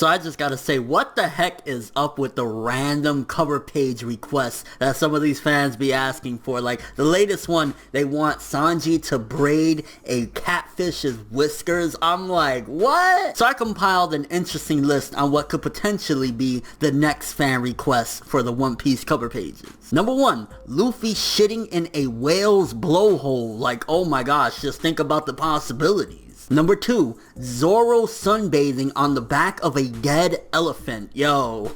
So I just gotta say, what the heck is up with the random cover page requests that some of these fans be asking for? Like, the latest one, they want Sanji to braid a catfish's whiskers. I'm like, what? So I compiled an interesting list on what could potentially be the next fan request for the One Piece cover pages. Number 1, Luffy shitting in a whale's blowhole. Like, oh my gosh, just think about the possibilities. Number 2, Zoro sunbathing on the back of a dead elephant. Yo.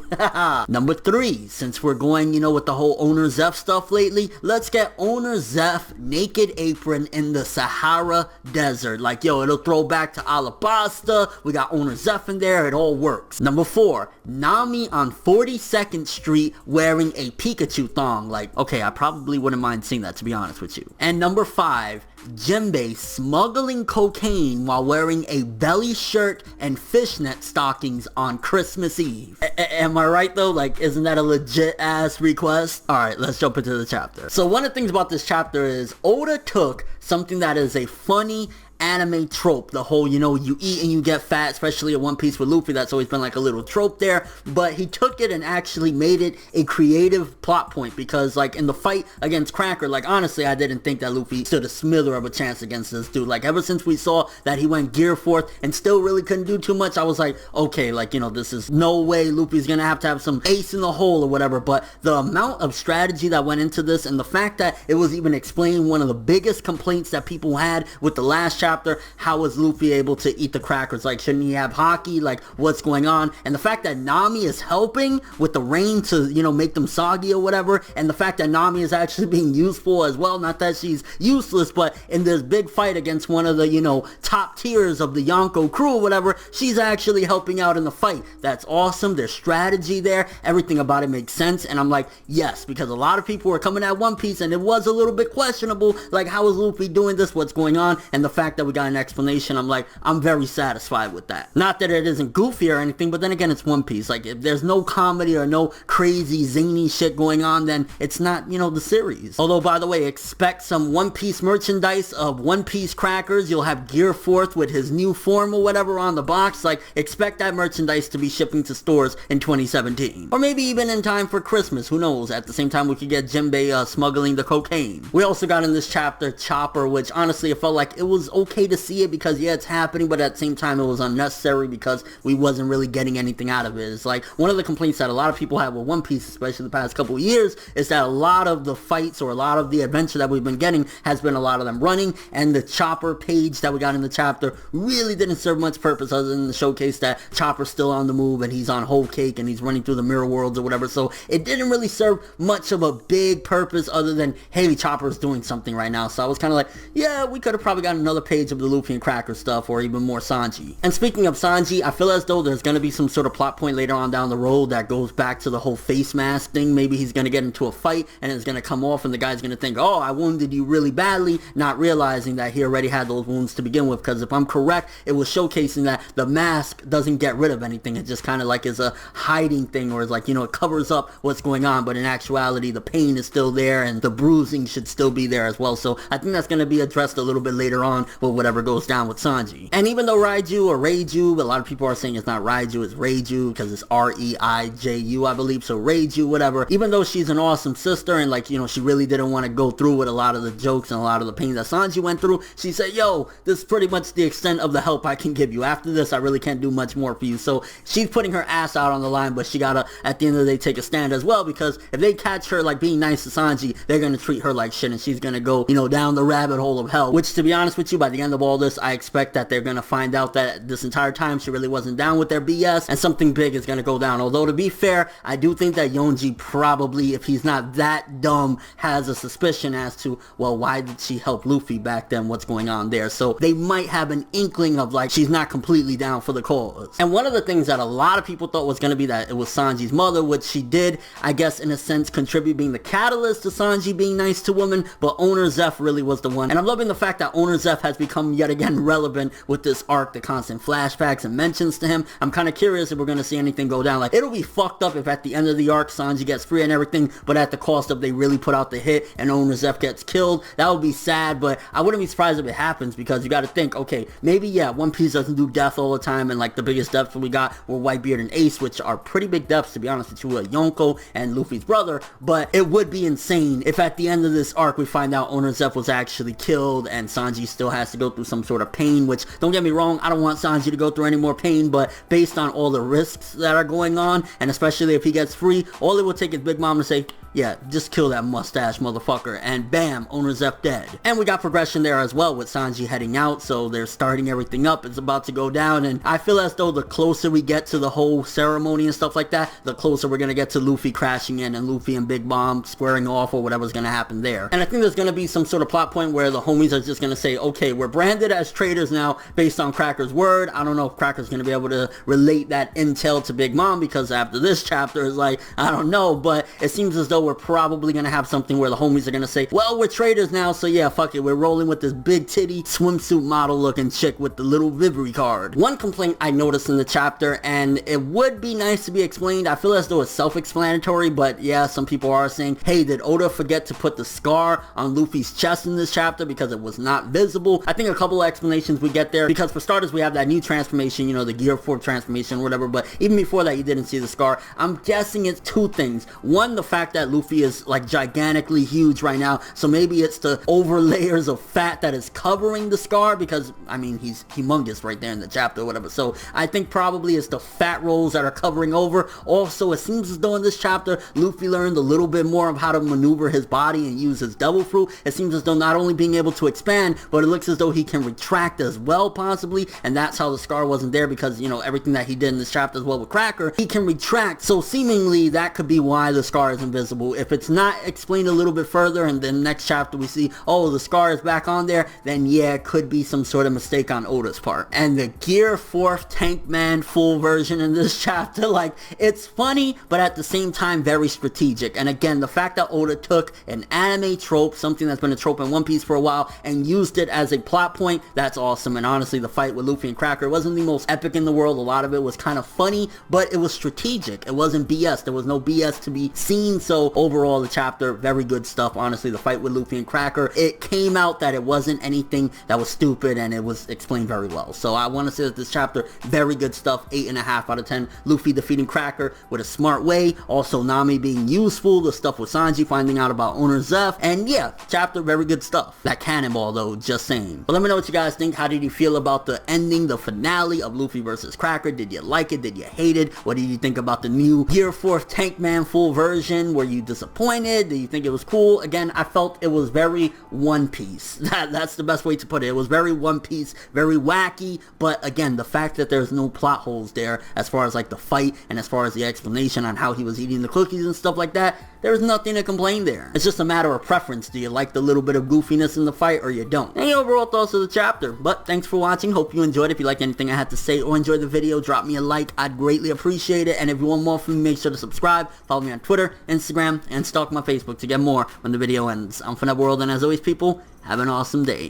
Number 3, since we're going, with the whole Owner Zeff stuff lately, let's get Owner Zeff naked apron in the Sahara Desert. Like, yo, it'll throw back to Alabasta. We got Owner Zeff in there. It all works. Number 4, Nami on 42nd Street wearing a Pikachu thong. Like, okay, I probably wouldn't mind seeing that, to be honest with you. And number 5, Jinbei smuggling cocaine while wearing a belly shirt and fishnet stockings on Christmas Eve. Am I right though? Like, isn't that a legit ass request? Alright, let's jump into the chapter. So one of the things about this chapter is Oda took something that is a funny anime trope, the whole, you eat and you get fat, especially in One Piece with Luffy. That's always been like a little trope there, but he took it and actually made it a creative plot point, because like in the fight against Cracker, like honestly, I didn't think that Luffy stood a smither of a chance against this dude. Like ever since we saw that he went gear fourth and still really couldn't do too much, I was like, okay, like, this is no way Luffy's gonna have to have some ace in the hole or whatever. But the amount of strategy that went into this, and the fact that it was even explained, one of the biggest complaints that people had with the last chapter, how was Luffy able to eat the crackers? Like, shouldn't he have hockey? Like, what's going on? And the fact that Nami is helping with the rain to, make them soggy or whatever, and the fact that Nami is actually being useful as well, not that she's useless, but in this big fight against one of the, top tiers of the Yonko crew or whatever, she's actually helping out in the fight. That's awesome. There's strategy there. Everything about it makes sense. And I'm like, yes, because a lot of people were coming at One Piece and it was a little bit questionable, like, how is Luffy doing this? What's going on? And the fact that we got an explanation, I'm like, I'm very satisfied with that. Not that it isn't goofy or anything, but then again, it's One Piece. Like, if there's no comedy or no crazy zany shit going on, then it's not, the series. Although, by the way, expect some One Piece merchandise of One Piece crackers. You'll have Gear Forth with his new form or whatever on the box. Like, expect that merchandise to be shipping to stores in 2017. Or maybe even in time for Christmas, who knows? At the same time, we could get Jinbei smuggling the cocaine. We also got in this chapter Chopper, which honestly, it felt like it was okay to see it because yeah, it's happening, but at the same time it was unnecessary because we wasn't really getting anything out of it. It's like one of the complaints that a lot of people have with One Piece, especially the past couple of years, is that a lot of the fights or a lot of the adventure that we've been getting has been a lot of them running, and the Chopper page that we got in the chapter really didn't serve much purpose other than to showcase that Chopper's still on the move and he's on whole cake and he's running through the mirror worlds or whatever. So it didn't really serve much of a big purpose other than, hey, Chopper's doing something right now. So I was kind of like, yeah, we could have probably got another page of the Luffy and Cracker stuff, or even more Sanji. And speaking of Sanji, I feel as though there's going to be some sort of plot point later on down the road that goes back to the whole face mask thing. Maybe he's going to get into a fight and it's going to come off and the guy's going to think, oh, I wounded you really badly, not realizing that he already had those wounds to begin with. Because if I'm correct, it was showcasing that the mask doesn't get rid of anything. It just kind of like is a hiding thing, or is like, it covers up what's going on, but in actuality the pain is still there and the bruising should still be there as well. So I think that's going to be addressed a little bit later on with whatever goes down with Sanji. And even though Raiju or Reiju, but a lot of people are saying it's not Raiju, it's Reiju, because it's R-E-I-J-U, I believe. So Reiju, whatever. Even though she's an awesome sister and like, she really didn't want to go through with a lot of the jokes and a lot of the pain that Sanji went through, she said, yo, this is pretty much the extent of the help I can give you. After this, I really can't do much more for you. So she's putting her ass out on the line, but she gotta, at the end of the day, take a stand as well, because if they catch her like being nice to Sanji, they're gonna treat her like shit and she's gonna go, down the rabbit hole of hell. Which, to be honest with you, by the end of all this, I expect that they're gonna find out that this entire time she really wasn't down with their BS and something big is gonna go down. Although, to be fair, I do think that Yonji probably, if he's not that dumb, has a suspicion as to, well, why did she help Luffy back then? What's going on there? So they might have an inkling of like, she's not completely down for the cause. And one of the things that a lot of people thought was gonna be that it was Sanji's mother, which she did, I guess, in a sense, contribute being the catalyst to Sanji being nice to women, but Owner Zeff really was the one. And I'm loving the fact that Owner Zeff has become yet again relevant with this arc, the constant flashbacks and mentions to him. I'm kind of curious if we're going to see anything go down. Like, it'll be fucked up if at the end of the arc Sanji gets free and everything, but at the cost of they really put out the hit and owner Zeff gets killed. That would be sad, but I wouldn't be surprised if it happens, because you got to think, okay, maybe yeah, One Piece doesn't do death all the time, and like the biggest deaths we got were Whitebeard and Ace, which are pretty big deaths to be honest with you, Yonko and Luffy's brother. But it would be insane if at the end of this arc we find out owner Zeff was actually killed and Sanji still has to go through some sort of pain, which, don't get me wrong, I don't want Sanji to go through any more pain, but based on all the risks that are going on, and especially if he gets free, all it will take is Big Mom to say, yeah, just kill that mustache motherfucker, and bam, owner Zeff dead. And we got progression there as well with Sanji heading out, so they're starting everything up, it's about to go down, and I feel as though the closer we get to the whole ceremony and stuff like that, the closer we're gonna get to Luffy crashing in and Luffy and Big Mom squaring off or whatever's gonna happen there. And I think there's gonna be some sort of plot point where the homies are just gonna say, okay, we're branded as traitors now based on Cracker's word. I don't know if Cracker's gonna be able to relate that intel to Big Mom, because after this chapter is like, I don't know, but it seems as though we're probably gonna have something where the homies are gonna say, well, we're traitors now, so yeah, fuck it, we're rolling with this big titty swimsuit model looking chick with the little Vivre card. One complaint I noticed in the chapter, and it would be nice to be explained, I feel as though it's self-explanatory, but yeah, some people are saying, hey, did Oda forget to put the scar on Luffy's chest in this chapter because it was not visible? I think a couple of explanations we get there, because for starters we have that new transformation, you know, the Gear 4 transformation or whatever, but even before that you didn't see the scar. I'm guessing it's two things. One, the fact that Luffy is like gigantically huge right now, so maybe it's the over layers of fat that is covering the scar, because I mean he's humongous right there in the chapter or whatever, so I think probably it's the fat rolls that are covering over. Also, it seems as though in this chapter Luffy learned a little bit more of how to maneuver his body and use his devil fruit. It seems as though not only being able to expand, but it looks as though he can retract as well possibly, and that's how the scar wasn't there, because you know everything that he did in this chapter as well with Cracker, he can retract, so seemingly that could be why the scar is invisible. If it's not explained a little bit further and then next chapter we see, oh, the scar is back on there, then yeah, it could be some sort of mistake on Oda's part. And the Gear 4th Tank Man full version in this chapter, like, it's funny, but at the same time very strategic. And again, the fact that Oda took an anime trope, something that's been a trope in One Piece for a while, and used it as a plot point, that's awesome. And honestly, the fight with Luffy and Cracker wasn't the most epic in the world. A lot of it was kind of funny, but it was strategic. It wasn't BS. There was no BS to be seen. So overall, the chapter, very good stuff. Honestly, the fight with Luffy and Cracker, it came out that it wasn't anything that was stupid, and it was explained very well. So I want to say that this chapter, very good stuff, 8.5 out of 10. Luffy defeating Cracker with a smart way. Also, Nami being useful. The stuff with Sanji finding out about owner Zeff. And yeah, chapter, very good stuff. That cannonball though, just saying. But let me know what you guys think. How did you feel about the ending, the finale of Luffy versus Cracker? Did you like it? Did you hate it? What did you think about the new Gear 4th Tank Man full version? Were you disappointed? Did you think it was cool? Again, I felt it was very One Piece. That's the best way to put it. It was very One Piece, very wacky, but again, the fact that there's no plot holes there as far as like the fight and as far as the explanation on how he was eating the cookies and stuff like that, there's nothing to complain there. It's just a matter of preference. Do you like the little bit of goofiness in the fight or you don't? Any overall thoughts of the chapter? But thanks for watching. Hope you enjoyed. If you liked anything I had to say or enjoyed the video, drop me a like. I'd greatly appreciate it. And if you want more from me, make sure to subscribe. Follow me on Twitter, Instagram, and stalk my Facebook to get more when the video ends. I'm ForneverWorld, and as always, people, have an awesome day.